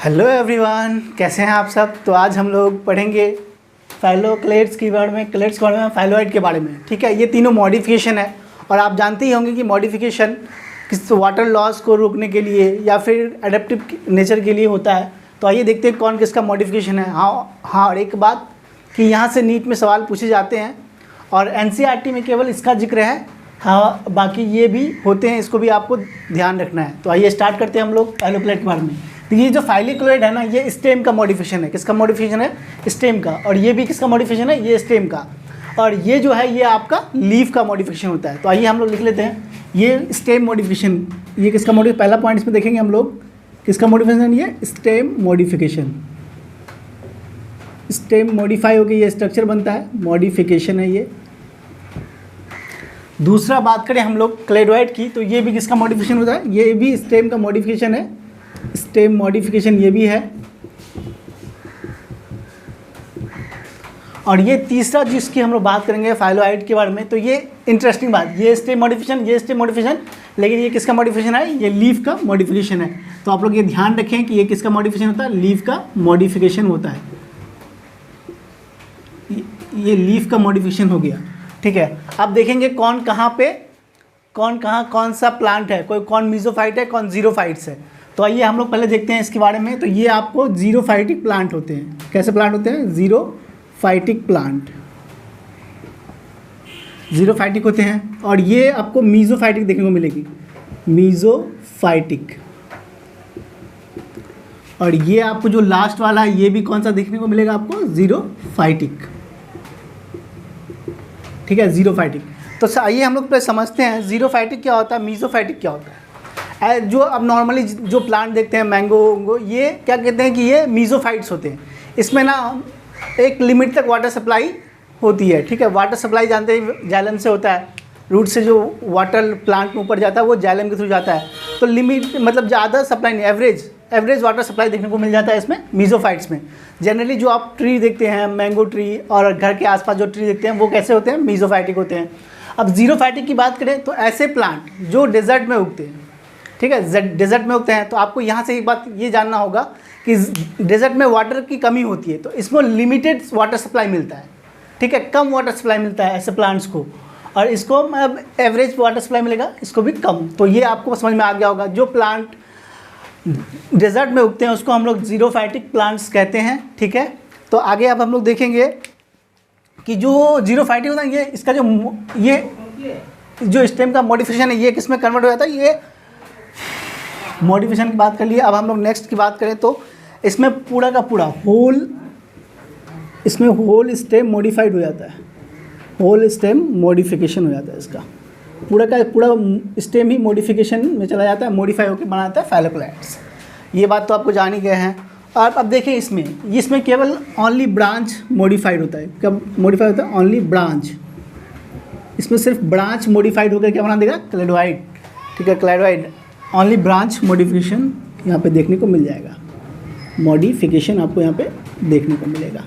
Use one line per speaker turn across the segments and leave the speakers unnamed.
Hello everyone, कैसे हैं आप सब। तो आज हम लोग पढ़ेंगे फाइलोक्लेट्स के बारे में, क्लेट्स के बारे में, फाइलोइड के बारे में। ठीक है, ये तीनों मॉडिफिकेशन है और आप जानते ही होंगे कि मॉडिफिकेशन किस वाटर लॉस को रोकने के लिए या फिर एडेप्टिव नेचर के लिए होता है। तो आइए देखते हैं कौन किसका मॉडिफिकेशन है। हाँ, और एक बात कि यहाँ से नीट में सवाल पूछे जाते हैं और एनसीईआरटी में केवल इसका जिक्र है। हाँ, बाकी ये भी होते हैं, इसको भी आपको ध्यान रखना है। तो आइए स्टार्ट करते हैं हम लोग फाइलोक्लेट के बारे में। तो ये जो फाइलोक्लेट है ना, ये स्टेम का मॉडिफिकेशन है। किसका मॉडिफिकेशन है? स्टेम का। और ये भी किसका मॉडिफिकेशन है? ये स्टेम का। और ये जो है ये आपका लीफ का मॉडिफिकेशन होता है। तो आइए हम लोग लिख लेते हैं ये स्टेम मॉडिफिकेशन। ये किसका मॉडिफिकेशन? पहला पॉइंट इसमें देखेंगे हम लोग, किसका मॉडिफिकेशन? ये स्टेम मॉडिफिकेशन। स्टेम मॉडिफाई होकर ये स्ट्रक्चर बनता है, मॉडिफिकेशन है ये। दूसरा बात करें हम लोग क्लेडोइड की, तो ये भी किसका मॉडिफिकेशन होता है? ये भी स्टेम का मॉडिफिकेशन है। स्टेम मॉडिफिकेशन ये भी है। और ये तीसरा जिसकी हम लोग बात करेंगे फाइलोइड के बारे में, तो ये इंटरेस्टिंग बात, ये स्टेम मॉडिफिकेशन, ये स्टेम मॉडिफिकेशन, लेकिन ये किसका मॉडिफिकेशन है? ये लीफ का मॉडिफिकेशन है। तो आप लोग ये ध्यान रखें कि ये किसका मॉडिफिकेशन होता है? लीफ का मॉडिफिकेशन होता है। ये लीफ का मॉडिफिकेशन हो गया। ठीक है, अब देखेंगे कौन कहाँ पे, कौन सा प्लांट है, कौन मीजोफाइट है, कौन जीरोफाइट्स है। तो आइए हम लोग पहले देखते हैं इसके बारे में। तो ये आपको जीरोफाइटिक प्लांट होते हैं। कैसे प्लांट होते हैं? जीरोफाइटिक प्लांट, जीरोफाइटिक होते हैं। और ये आपको मीजोफाइटिक देखने को मिलेगी, मीजोफाइटिक। और ये आपको जो लास्ट वाला है ये भी कौन सा देखने को मिलेगा आपको? जीरोफाइटिक। ठीक है, जीरोफाइटिक। तो आइए हम लोग पहले समझते हैं जीरोफाइटिक क्या होता है, मीजोफाइटिक क्या होता है। जो अब नॉर्मली जो प्लांट देखते हैं मैंगो, ये क्या कहते हैं कि ये मीजोफाइट्स होते हैं। इसमें ना एक लिमिट तक वाटर सप्लाई होती है। ठीक है, वाटर सप्लाई जानते हैं जाइलम से होता है, रूट से जो वाटर प्लांट में ऊपर जाता है वो जाइलम के थ्रू जाता है। तो लिमिट मतलब ज़्यादा सप्लाई नहीं, एवरेज वाटर सप्लाई देखने को मिल जाता है इसमें मीजोफाइट्स में। जनरली जो आप ट्री देखते हैं, मैंगो ट्री और घर के आसपास जो ट्री देखते हैं वो कैसे होते हैं? मीजोफाइटिक होते हैं। अब जीरोफाइटिक की बात करें तो ऐसे प्लांट जो डेजर्ट में उगते हैं। ठीक है, डेजर्ट में उगते हैं। तो आपको यहाँ से एक बात ये जानना होगा कि डेजर्ट में वाटर की कमी होती है, तो इसमें लिमिटेड वाटर सप्लाई मिलता है। ठीक है, कम वाटर सप्लाई मिलता है ऐसे प्लांट्स को, और इसको अब एवरेज वाटर सप्लाई मिलेगा, इसको भी कम। तो ये आपको समझ में आ गया होगा, जो प्लांट डेजर्ट में उगते हैं उसको हम लोग जीरोफाइटिक प्लांट्स कहते हैं। ठीक है, तो आगे अब हम लोग देखेंगे कि जो जीरोफाइटिक होता है ये इसका जो स्टेम का मॉडिफिकेशन है ये किस में कन्वर्ट हो जाता है? ये मॉडिफिकेशन की बात कर लिए। अब हम लोग नेक्स्ट की बात करें तो इसमें पूरा का पूरा होल स्टेम मॉडिफाइड हो जाता है, होल स्टेम मॉडिफिकेशन हो जाता है। इसका पूरा का पूरा स्टेम ही मॉडिफिकेशन में चला जाता है, मॉडिफाई होकर बनाता है फाइलोक्लेट्स। ये बात तो आपको जान ही गए हैं। और अब देखें इसमें केवल ओनली ब्रांच मॉडिफाइड होता है। कब मॉडिफाइड होता है? Only branch. इसमें सिर्फ ब्रांच मॉडिफाइड होकर क्या बना देगा? क्लेडोइड। ठीक है, क्लेडोइड ओनली ब्रांच मॉडिफिकेशन यहाँ पे देखने को मिल जाएगा, मॉडिफिकेशन आपको यहाँ पे देखने को मिलेगा।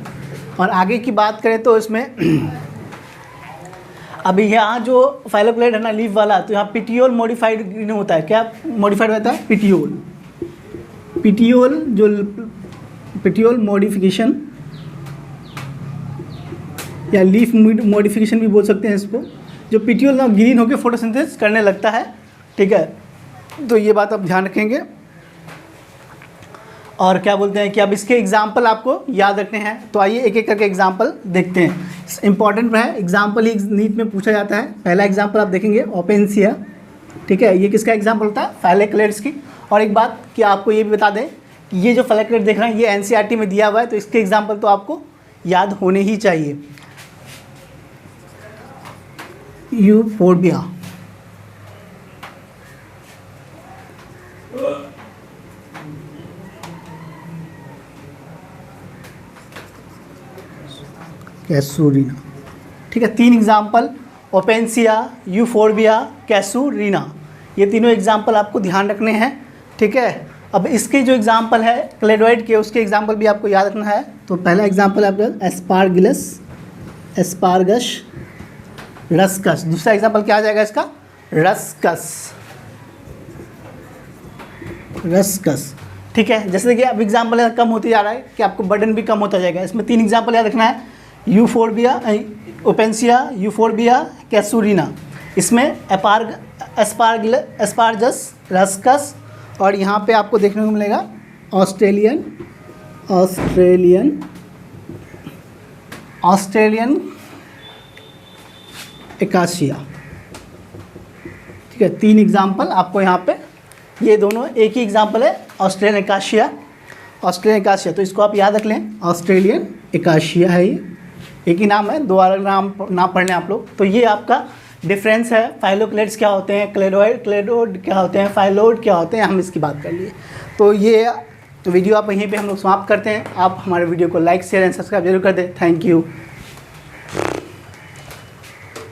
और आगे की बात करें तो इसमें अभी यहाँ जो फाइलोक्लेट है ना लीफ वाला, तो यहाँ पिटियोल मॉडिफाइड होता है। क्या मॉडिफाइड होता है? पिटियोल मॉडिफिकेशन या लीफ मॉडिफिकेशन भी बोल सकते हैं इसको। जो पिटियोल ना ग्रीन होकर फोटोसिंथेसिस करने लगता है। ठीक है, तो ये बात आप ध्यान रखेंगे। और क्या बोलते हैं कि अब इसके एग्जाम्पल आपको याद रखने हैं। तो आइए एक एक करके एग्जाम्पल देखते हैं। इंपॉर्टेंट है, एग्जाम्पल ही नीट में पूछा जाता है। पहला एग्जाम्पल आप देखेंगे ओपेनसिया। ठीक है, ये किसका एग्जाम्पल होता है? फाइलोक्लेट्स की। और एक बात कि आपको ये भी बता दें कि ये जो फाइलोक्लेट देख रहे हैं ये एनसीईआरटी में दिया हुआ है, तो इसके एग्जाम्पल तो आपको याद होने ही चाहिए। यूफोर्बिया, कैसूरिना। ठीक है, 3 एग्जाम्पल, ओपेनसिया, यूफोर्बिया, कैसूरिना। ये तीनों एग्जाम्पल आपको ध्यान रखने हैं। ठीक है, अब इसके जो एग्जाम्पल है क्लेडोइड के, उसके एग्जाम्पल भी आपको याद रखना है। तो पहला एग्जाम्पल है आपका एस्पारगस, रस्कस। दूसरा एग्जाम्पल क्या आ जाएगा इसका? रस्कस। ठीक है। जैसे कि अब एग्जाम्पल कम होते जा रहा है कि आपको बर्डन भी कम होता जाएगा। इसमें 3 एग्जाम्पल याद रखना है, यूफोर्बिया, ओपेंसिया, यूफोर्बिया, कैसूरिना। इसमें एस्पार्जस, रस्कस, और यहाँ पे आपको देखने को मिलेगा ऑस्ट्रेलियन एकासिया। ठीक है, 3 एग्जाम्पल आपको यहाँ पे, ये दोनों एक ही एग्जाम्पल है, ऑस्ट्रेलियन एकासिया। तो इसको आप याद रख लें, ऑस्ट्रेलियन एकासिया है, ये एक ही नाम है, 2 अलग नाम ना पढ़ लें आप लोग। तो ये आपका डिफरेंस है। फाइलोक्लेट्स क्या होते हैं, क्लेडोड क्या होते हैं, फाइलोड क्या होते हैं, हम इसकी बात कर लिए। तो ये वीडियो आप यहीं पे हम लोग समाप्त करते हैं। आप हमारे वीडियो को लाइक, शेयर एंड सब्सक्राइब जरूर कर दें। Thank you.